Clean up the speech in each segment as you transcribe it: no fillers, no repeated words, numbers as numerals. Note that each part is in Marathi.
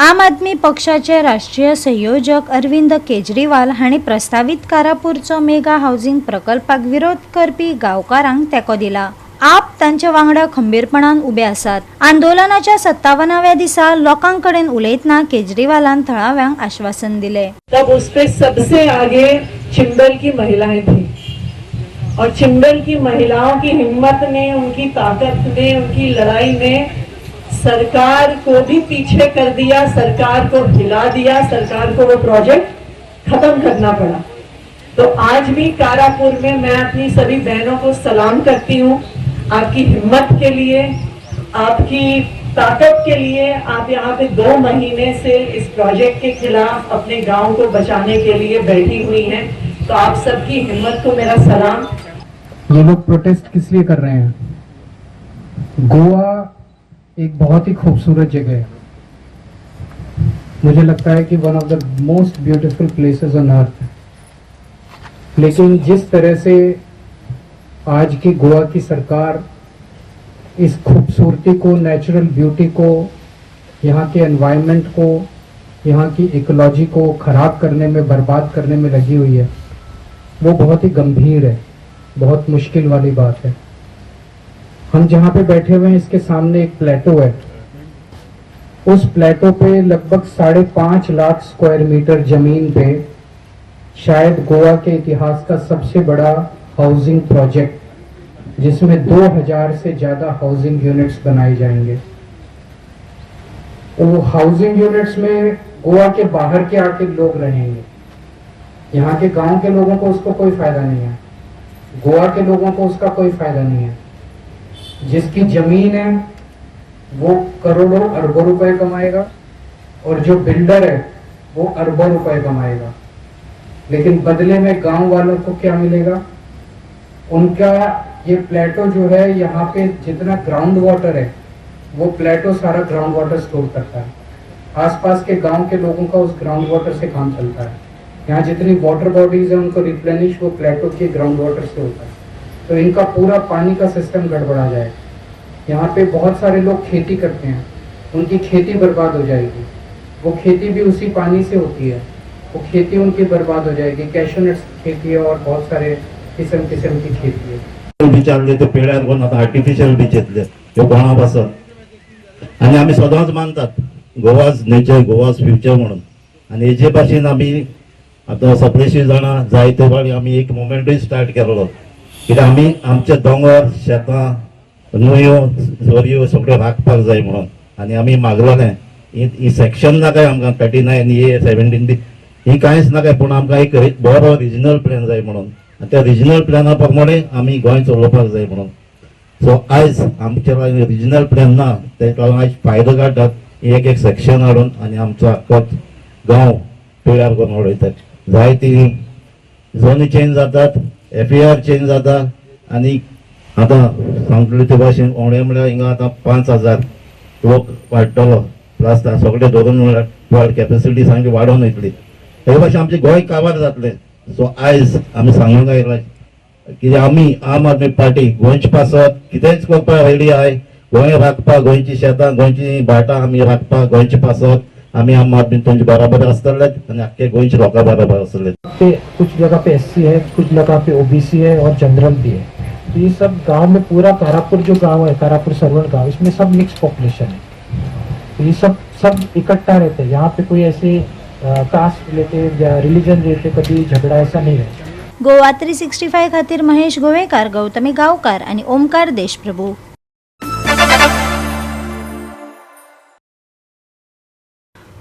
आम आदमी पक्षाचे राष्ट्रीय संयोजक अरविंद केजरीवाल हांणी प्रस्तावित कारापूरचो मेगा हाऊसिंग प्रकल्पाक विरोध करपी गांवकारांक तेंको दिला। आप तांचे वांगडा खंबीरपणान उबे आसात। आंदोलनाच्या 57व्या दिसा लोकांकडेन उलयतना केजरीवालान थळाव्यांक आश्वासन दिले। तब उसपे सबसे आगे चिंबल की महिलाएं थी और चिंबल की महिलाओं की हिम्मत ने, उनकी ताकत ने, उनकी लड़ाई ने सरकार को भी पीछे कर दिया, सरकार को हिला दिया, सरकार को वो प्रोजेक्ट खत्म करना पड़ा। तो आज भी कारापुर में मैं अपनी सभी बहनों को सलाम करती हूँ, आपकी हिम्मत के लिए, आपकी ताकत के लिए। आप यहाँ पे 2 महीने से इस प्रोजेक्ट के खिलाफ अपने गांव को बचाने के लिए बैठी हुई हैं, तो आप सबकी हिम्मत को मेरा सलाम। ये लोग प्रोटेस्ट किस लिए कर रहे हैं? गोवा एक बहुत ही खूबसूरत जगह है, मुझे लगता है कि one of the most beautiful places on earth. लेकिन जिस तरह से आज की गोवा की सरकार इस खूबसूरती को, नेचुरल ब्यूटी को, यहाँ के एनवायरनमेंट को, यहाँ की इकोलॉजी को खराब करने में, बर्बाद करने में लगी हुई है, वो बहुत ही गंभीर है, बहुत मुश्किल वाली बात है। हम जहाँ पे बैठे हुए हैं इसके सामने एक प्लेटो है। उस प्लेटो पे लगभग 5.5 लाख स्क्वायर मीटर जमीन पे शायद गोवा के इतिहास का सबसे बड़ा हाउसिंग प्रोजेक्ट, जिसमें 2000 से ज्यादा हाउसिंग यूनिट्स बनाए जाएंगे। वो हाउसिंग यूनिट्स में गोवा के बाहर के आके लोग रहेंगे, यहाँ के गांव के लोगों को उसको कोई फायदा नहीं है, गोवा के लोगों को उसका कोई फायदा नहीं है। जिसकी जमीन है वो करोड़ों अरबों रुपए कमाएगा और जो बिल्डर है वो अरबों रुपए कमाएगा। लेकिन बदले में गांव वालों को क्या मिलेगा? उनका ये प्लेटो जो है, यहाँ पे जितना ग्राउंड वाटर है वो प्लेटो सारा ग्राउंड वाटर स्टोर करता है। आसपास के गांव के लोगों का उस ग्राउंड वाटर से काम चलता है। यहाँ जितनी वाटर बॉडीज है उनको रिप्लेनिश वो प्लेटो के ग्राउंड वाटर से होता है। तो इनका पूरा पानी का सिस्टम गड़बड़ा जाएगा। यहाँ पे बहुत सारे लोग खेती करते हैं, उनकी खेती बर्बाद हो जाएगी। वो खेती भी उसी पानी से होती है, वो खेती उनकी बर्बाद हो जाएगी। कैशनट्स की खेती है और बहुत सारे किस्म की खेती है। विचारले ते पेड्यार कोण आता आर्टिफिशियल बीच येतले ह्यो कोणा पासत आनी आमी सदांच मानतात गोवाज नेचर, गोवाज फ्युचर म्हणून। आनी हेजे भाशेन आमी आता सगळेशी जाणा जायते फावटी आमी एक मुवमेंटूय स्टार्ट केलो, कित्याक आमी आमचे दोंगर, शेतां, न्हंयो, झऱ्यो सगळ्यो राखपाक जाय म्हणून। आनी आमी मागलेलें ही सेक्शन नाकाय आमकां 39A 17B ही कांयच नाकाय, पूण आमकां एक बरो रिजनल प्लॅन जाय म्हणून। आनी त्या रिजनल प्लॅना प्रमाणे आमी गोंय चलोवपाक जाय म्हणून। सो आयज आमचे लागीं रिजनल प्लॅन ना, तेका लागून आयज फायदो काडटात एक सेक्शन हाडून आनी आमचो आख्खो गांव पिळ्यार करून उडयतात। जायती झोनी चेंज जातात, FAR चेंज जाता आनी आतां सांगतले ते भाशेन ओणे म्हळ्यार हिंगा आतां 5000 लोक वाडटलो, प्लस सगळे धरून वर्ल्ड कॅपेसिटी सामकी वाडोवन वयतली। हे भाशेन आमचें गोंय काबार जातलें। सो आयज आमी सांगूंक आयला की आमी आम आदमी पार्टी गोंयचे पासत कितेंच करपाक रेडी आहाय। गोंय राखपाक, गोंयची शेतां, गोंयची भाटां आमी राखपाक गोंयचे पासत आमी आम आदमी तुमचे बराबर आसतले आनी आख्खे गोंयचे लोकां बराबर आसतले। कुछ जगह पे SC है, कुछ जगह पे OBC है और जनरल भी है। तो ये सब गांव में पूरा कारापुर जो गांव है, कारापुर सरवण गांव, इसमें सब मिक्स पॉपुलेशन है। तो ये सब इकट्ठा रहते हैं। यहाँ पे कोई ऐसे कास्ट रिलेटेड या रिलीजन रिलेटेड कभी झगड़ा ऐसा नहीं है। गोवा 365 खातीर महेश गोवेकार, गौतमी गांवकार आणि ओमकार देशप्रभू।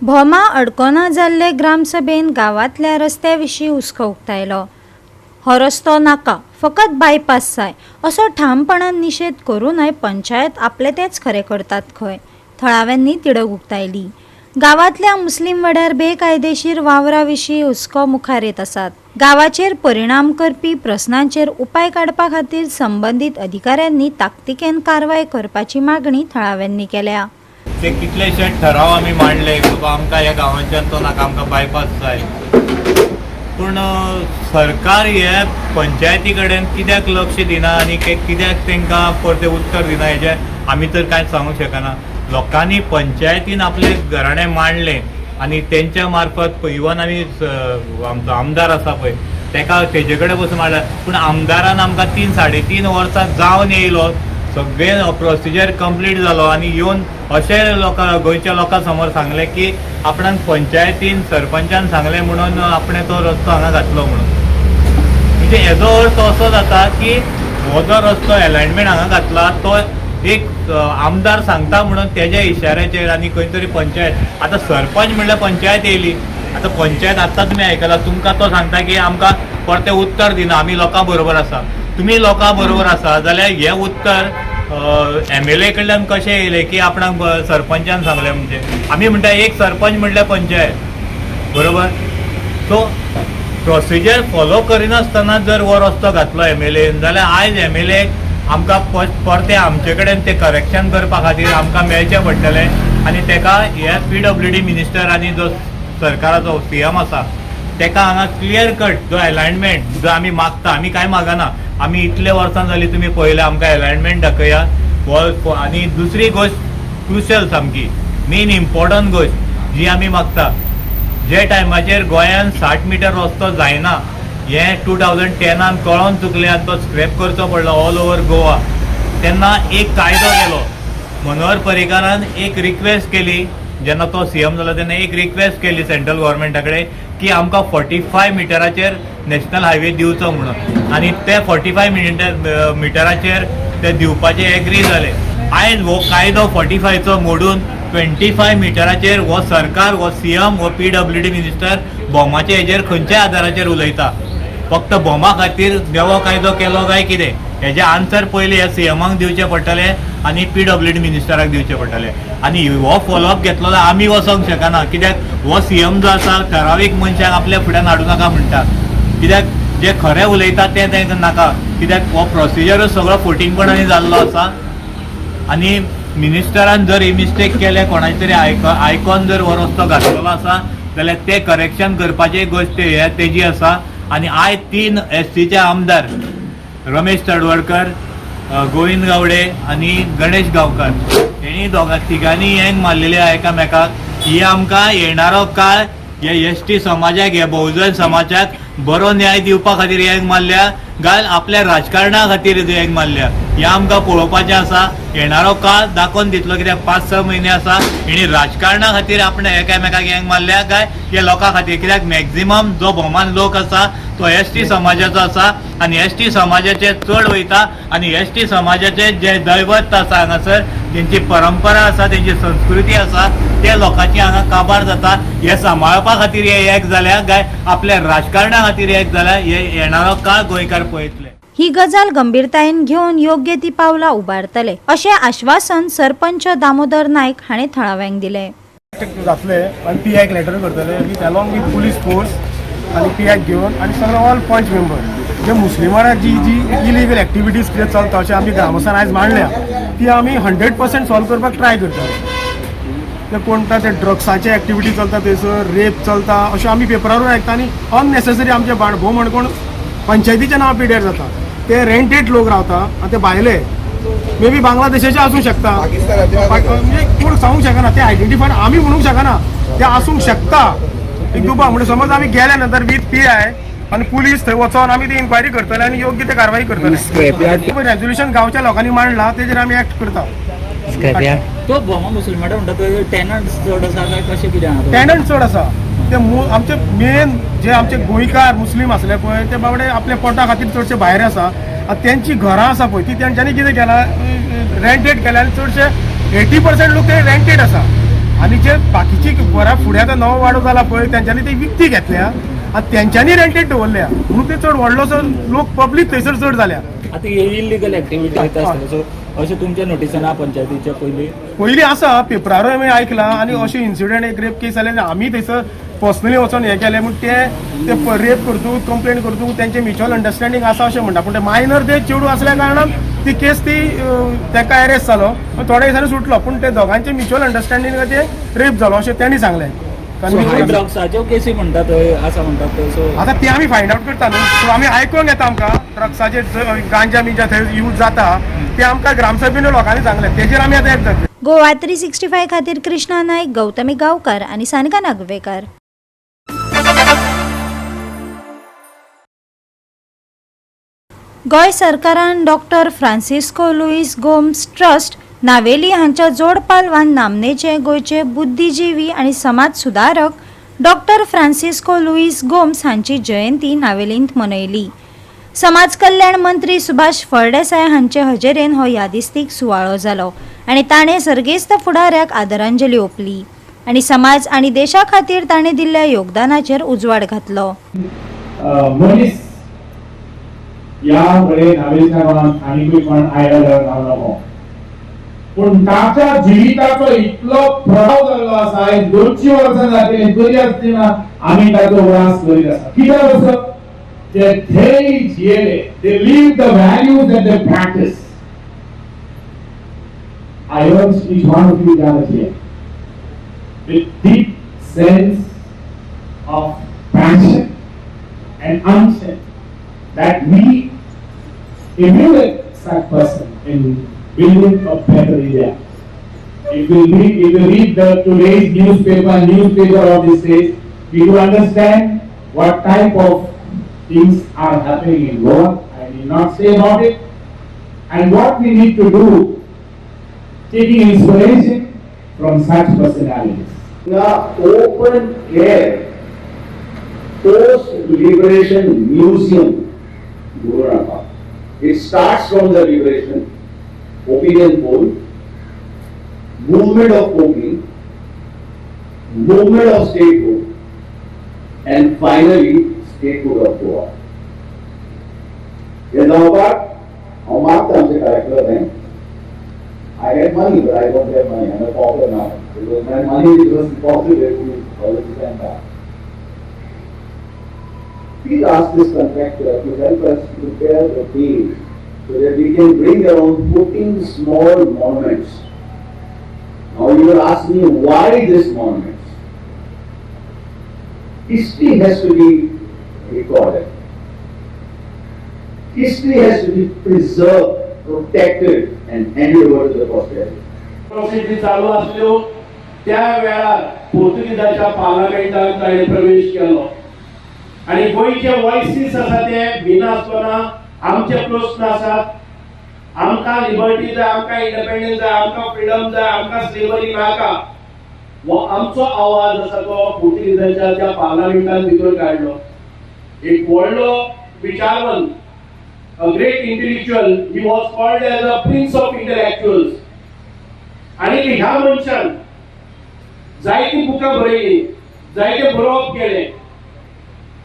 भोमा अडकोना जाल्ले ग्रामसभेन गांवांतल्या रस्त्या विशीं हुस्को उक्तायलो। हो रस्तो नाका, फकत बायपास जाय असो ठामपणान निशेध करूनय पंचायत आपले तेच खरे करतात खंय, थळाव्यांनी तिडक उक्तायली। गांवांतल्या मुस्लिम वाड्यार बेकायदेशीर वावरा विशीं हुस्को मुखार येत आसात। गांवाचेर परिणाम करपी प्रस्नांचेर उपाय काडपा खातीर संबंदीत अधिकाऱ्यांनी ताकतिकेन कारवाय करपाची मागणी थळाव्यांनी केल्या। ते कितलेशे ठराव आमी मांडले, बाबा आमकां ह्या गांवांच्यान तो नाका, आमकां बायपास जाय, पूण सरकार हे पंचायती कडेन कित्याक लक्ष दिना आनी कित्याक तांकां परते उत्तर दिना हेजें आमी तर कांयच सांगूंक शकना। लोकांनी पंचायतीन आपले घराणे मांडले आणि त्यांच्या मार्फत इवन आम्ही आमचो आमदार आसा पळय तेका तेजे कडेन वचून मांडला, पूण आमदारान आमकां 3-3.5 वर्सां जावन येयलो, सगळे प्रोसिजर कंप्लीट जालो आनी येवन अशे गोंयच्या लोकां समोर सांगले की आपणाक पंचायतीन सरपंचान सांगले म्हणून आपणे तो रस्तो हांगा घातलो म्हणून. म्हणजे हेजो अर्थ असो जाता की हो जो रस्तो अलायनमेंट हांगा घातला तो एक आमदार सांगता म्हणून तेज्या इशाऱ्याचेर आनी खंय तरी पंचायत, आतां सरपंच म्हणल्यार पंचायत येयली, आतां पंचायत आतां तुमी आयकला तुमकां तो सांगता की आमकां परतें उत्तर दिना, आमी लोकां बरोबर आसा. तुमी लोकां बरोबर आसा जाल्यार हें उत्तर MLA कडल्यान कशें येयलें की आपणाक सरपंचान सांगलें. म्हणजे आमी म्हणटा एक सरपंच म्हणल्यार पंचायत बरोबर. सो प्रोसिजर फॉलो करिनासतना जर हो रस्तो घातलो MLA जाल्यार आयज MLA आमकां परते आमचे कडेन ते करेक्शन करपा खातीर आमकां मेळचें पडटलें आनी तेका हे PWD मिनिस्टर आनी जो सरकाराचो CM आसा तेका हांगा क्लियर कट जो अलायनमेंट जो आमी मागता, आमी कांय मागना, आमी इतले वर्सां जालीं तुमी पळयलें आमकां अलायनमेंट दाखया. आनी दुसरी गोश्ट क्रुशल सामकी मेन इम्पॉर्टंट गोश्ट जी आमी मागता, जे टायमाचेर गोंयांत 60 मिटर रस्तो जायना हें 2010 कळोन चुकलें आनी तो स्क्रॅप करचो पडलो ऑल ओवर गोवा, तेन्ना एक कायदो केलो. मनोहर पर्रीकारान एक रिक्वेस्ट केली जेन्ना तो CM जालो तेन्ना एक रिक्वेस्ट केली सेंट्रल गव्हर्मेंटा कडेन की आमकां 45 मिटराचेर नॅशनल हायवे दिवचो म्हणून, आनी ते 45 मिटराचेर ते दिवपाचे एग्री जाले. आयज हो कायदो 45चो मोडून 25 मिटराचेर हो सरकार, हो CM, हो PWD मिनिस्टर बॉमाचे हेजेर खंयच्या आदाराचेर उलयता. फक्त बॉमा खातीर देवो कायदो केलो काय कितें हेजे आन्सर पयलीं ह्या CMाक दिवचे पडटले आनी PWD मिनिस्टराक दिवचे पडटले. आनी हो फॉलोअप घेतलो जाल्यार आमी वचोंक शकना, कित्याक हो CM जो आसा ठरावीक मनशाक आपल्या फुड्यान हाडूं नाका म्हणटा, कित्याक जे खरें उलयता तें तें नाका, कित्याक हो प्रोसिजरूच सगळो फोटींगपणांनी जाल्लो आसा. आनी मिनिस्टरान जर ही मिस्टेक केले कोणाचे तरी आयकॉन जर हो रस्तो घातलेलो आसा जाल्यार ते करेक्शन करपाची गोश्ट हे तेजी आसा. आनी आयज 3 SCचे आमदार रमेश तडवळकर, गोविंद गावडे आनी गणेश गांवकर हेणी तिगांनी यंग मारलेले एकामेकाक ही आमकां येणारो काळ हे ST समाजाक, हे बहुजन समाजाक बरो न्याय दिवपा खातीर यंग मारल्या गाय आपल्या राजकारणा खातीर यंग मारल्या हें आमकां पळोवपाचें आसा. येणारो काळ दाखोवन दितलो, कित्याक 5-6 म्हयने आसा हेणी राजकारणा खातीर आपणे एकामेकाक यंग मारल्या काय हे लोकां खातीर, कित्याक मॅक्झिमम जो भोवमान लोक आसा तो ST समाजाचो आसा आनी ST समाजाचे चड वयता आनी ST समाजाचे जे दैवत आसा हांगासर, तेंची परंपरा आसा, तेंची संस्कृती आसा, ते लोकांची हांगा काबार जाता. हे सांबाळपा खातीर हे एक जाल्या काय आपल्या राजकारणा खातीर एक जाल्या हे येणारो काळ गोंयकार पळयतले. ही गजाल गंभीरतायेन घेवन योग्य ती पावलां उबारतले अशें आश्वासन सरपंच दामोदर नायक हाणें थळाव्यांक दिलें. जातले आनी PIक लेटर करतले with along with police force आनी PIक घेवन आनी सगळे ऑल पंच मेंबर जे मुस्लिमांना जी इलिगल एक्टिविटीज कितें चलता अशें आमी ग्रामस्थान आयज मांडल्या ती आमी 100% सॉल्व करपाक ट्राय करता. ते कोणता ते ड्रग्साचे एक्टिविटी चलता थंयसर, रेप चलता अशें आमी पेपरारूय आयकता आनी अननेसेसरी आमचे भोव म्हणून पंचायतीचें नांव पिड्यार जाता. ते रेंटेड लोक रावता आनी ते भायले मे बी बांगलादेशाचे आसूंक शकता, म्हणजे कोण सांगूंक शकना, ते आयडेंटिफाय आमी म्हणूंक शकना, ते आसूंक शकता. एक दुबाव म्हणजे समज आमी गेल्या नंतर विथ PI आनी पुलीस थंय वचोन आमी ती इन्क्वायरी करतले आनी योग्य ते कारवाई करतले. रेझोल्युशन गांवच्या लोकांनी मांडला तेजेर आमी एक्ट करता. तो भोमा मुसलमान म्हणटा तो टॅनंट चड आसा काय कशें कितें आहा? टॅनंट चड आसा. ते आमचे मेन जे आमचे गोंयकार मुस्लीम आसले पळय ते बाबडे आपल्या पोटा खातीर चडशे भायर आसा. तेंची घरां आसा पळय ती तेंच्यांनी कितें केलां रेंटेड केल्या आनी चडशे 80% लोक ते रेंटेड आसा. आनी जे बाकीची बऱ्या फुडें आतां नवो वाडो जाला पळय तेंच्यांनी ते विकती घेतल्या आनी तेंच्यांनी रेंटेड दवरल्या म्हणून ते चड व्हडलोसो लोक पब्लीक थंयसर चड जाल्या. आतां हे इलिगल एक्टिविटी जाता आसतले सो अशें तुमच्या नोटिसान आहा पंचायतीच्या पयलीं आसा पेपरारूय आमी आयकलां आनी अशें इन्सिडंट एक रेप केस जाले आमी थंयसर पर्सनली वचोन हें केलें म्हूण ते रेप करतू कंप्लेन करतू तेंचे म्युच्युअल अंडरस्टँडींग आसा अशें म्हणटा. पूण ते मायनर ते चेडू आसल्या कारणान ती केस ताका अरेस्ट जालो थोड्या दिसांनी सुटलो. पूण ते दोगांचे म्युच्युअल अंडरस्टँडींगाचेर रेप जालो अशें तेणी सांगलें. ड्रग्साच्यो केसी म्हणटा थंय आसा म्हणटा थंय सो आतां ते आमी फायंड आवट करता न्हू. सो आमी आयकूंक येता आमकां ड्रग्साचे गांजा बिंजा थंय यूज जाता ते आमकां ग्रामसभेन लोकांनी सांगलें तेजेर आमी आतां एक जाता. गोवा 365 खातीर कृष्णा नायक, गौतमी गांवकार आनी सानिका नागवेकर. गोंय सरकारान डॉक्टर फ्रांसिस्को लुईस गोम्स ट्रस्ट नावेली हांच्या जोड पालवान नामनेचे गोंयचे बुद्धीजिवी आनी समाज सुदारक डॉक्टर फ्रांसिस्को लुईस गोम्स हांची जयंती नावेलींत मनयली. समाज कल्याण मंत्री सुभाष फळदेसाय हांचे हजेरेन हो यादिस्तीक सुवाळो जालो आनी ताणें सर्गेस्त फुडाऱ्याक आदरांजली ओंपली आनी समाज आनी देशा खातीर ताणें दिल्ल्या योगदानाचेर उजवाड घातलो. मनीस या वेळे नावेलीच्या मनात आनीकूय कोण आयला जावं नको, पूण ताच्या जिविताचो इतलो प्रभाव जाल्लो आसा. 200 वर्सां जातली तरी आसतना आमी ताचो उल्हास करीत आसा. कित्याक असो they जियेले, they live the values that they practice. I urge each one of you gathered here with deep sense of passion and unction that we emulate such person in building a better India. If we read today's newspaper of this day, we will understand what type of things are happening in Goa. I need not say about it. And what we need to do, taking inspiration from such personalities. The open air post-liberation museum, Gurunaka. It starts from the liberation, opinion poll, movement of polling, movement of statehood, and finally statehood of Goa. You know what? How much I'm the character then? I had money, but I don't have money. I'm a pauper now. Because my money was impossible to always spend that. Please ask this contractor to help us prepare the field so that we can bring around 14 small monuments. Now you will ask me why these monuments? History has to be recorded. History has to be preserved, protected, and handed over to the posterity. प्रोसिडी चालू असलो त्या वेळार पोर्तुगीजाच्या पार्लमेंटात ताणें प्रवेश केलो आणि गोंयचे वॉयसीस आसा ते भिनासतना आमचे प्रश्न आसात. आमकां लिबर्टी जाय, आमकां इंडिपेंडन्स जाय, आमकां फ्रीडम जाय, आमकां स्लेवरी नाका. वो आमचो आवाज आसा तो पोर्तुगीजाच्या त्या पार्लमेंटान भितर काडलो. एक व्हडलो विचारवंत, a great intellectual, he was called as a prince of intellectuals. आणि ह्या मनशान जायती बुकां बरयली, जायते बरोवप केले.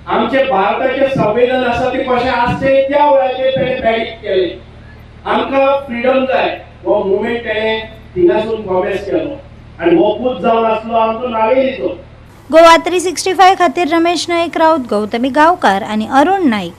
आमचे भारताचे संविधान आसा ते कशें आसचे त्या वेळाचेर ताणें प्रेडिक्ट केले. आमकां फ्रीडम जाय हो मुवमेंट ताणें थिंगासून कॉमेस केलो आनी हो पूत जावन आसलो आमचो नावेलीचो. गोवा 365 खातीर रमेश नाईक राऊत, गौतमी गांवकार आनी अरुण नाईक.